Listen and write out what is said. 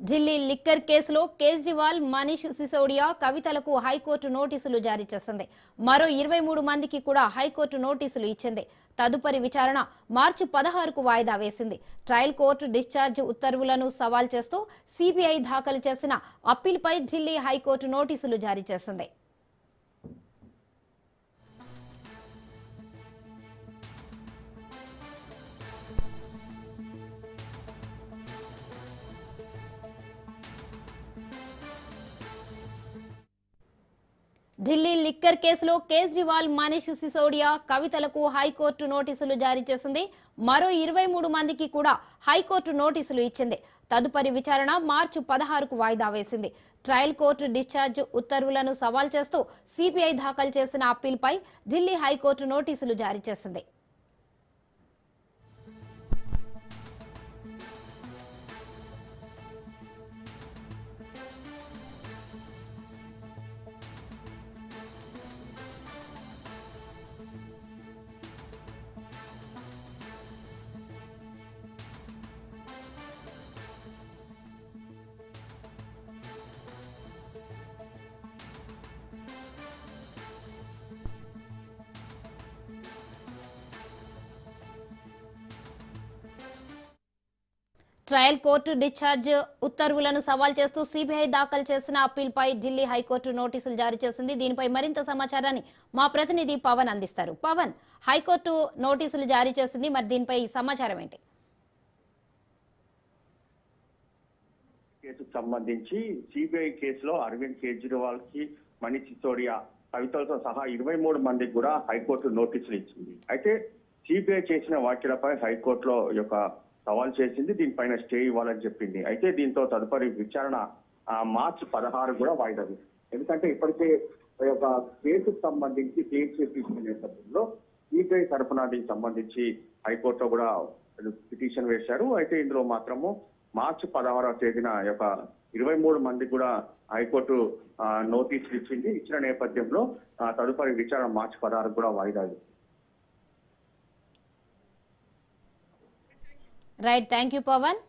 Delhi liquor కేసులో Kejriwal, Manish Sisodia, కవితలకు high court నోటీసులు జారీ చేసింది. మరో 23 మందికి కూడా హైకోర్టు నోటీసులు ఇచ్చింది. తదుపరి విచారణ మార్చి 16కు వాయిదా వేసింది. ట్రయల్ కోర్టు డిశ్చార్జ్ ఉత్తర్వులను సవాల్ చేస్తూ సిబిఐ దాఖలు చేసిన అప్పీల్పై ఢిల్లీ హైకోర్టు నోటీసులు జారీ చేసింది. ఢిల్లీ లిక్కర్ కేసులో కేజ్రీవాల్, మనీష్ సిసోడియా, కవితలకు హైకోర్టు నోటీసులు జారీ చేసింది. మరో 23 మందికి కూడా హైకోర్టు నోటీసులు ఇచ్చింది. తదుపరి విచారణ మార్చి 16కు వాయిదా వేసింది. ట్రయల్ కోర్టు డిశ్చార్జ్ ఉత్తర్వులను సవాల్ చేస్తూ సిబిఐ దాఖలు చేసిన అప్పీల్పై ఢిల్లీ హైకోర్టు నోటీసులు జారీ చేసింది. ట్రయల్ కోర్టు డిశ్చార్జ్ ఉత్తర్వులను సవాల్ చేస్తూ సిబిఐ దాఖలు చేసిన అప్పీల్పై ఢిల్లీ హైకోర్టు నోటీసులు జారీ చేసింది. దీనిపై మరింత సమాచారాన్ని మా ప్రతినిధి పవన్ అందిస్తారు. పవన్, హైకోర్టు నోటీసులు జారీ చేసింది, మరి దీనిపై సమాచారం ఏంటి? కేసుకు సంబంధించి సిబిఐ కేసులో అరవింద్ కేజ్రీవాల్ కి, మనీష్ సిసోడియా, కవితలతో సహా 23 మందికి కూడా హైకోర్టు నోటీసులు ఇచ్చింది. అయితే సిబిఐ చేసిన వ్యాఖ్యలపై హైకోర్టులో సవాల్ చేసింది. దీనిపైన స్టే ఇవ్వాలని చెప్పింది. అయితే దీంతో తదుపరి విచారణ మార్చి 16 కూడా వాయిదా వేసింది. ఎందుకంటే ఇప్పటికే కేసుకు సంబంధించి క్లీన్ చిట్ ఇచ్చిన నేపథ్యంలో సిబిఐ తరఫున దీనికి సంబంధించి హైకోర్టులో కూడా పిటిషన్ వేశారు. అయితే ఇందులో మాత్రము మార్చి 16వ తేదీన 23 మందికి కూడా హైకోర్టు నోటీసులు ఇచ్చింది. ఇచ్చిన నేపథ్యంలో తదుపరి విచారణ మార్చి 16 కూడా వాయిదా వేసింది. Right, thank you Pawan.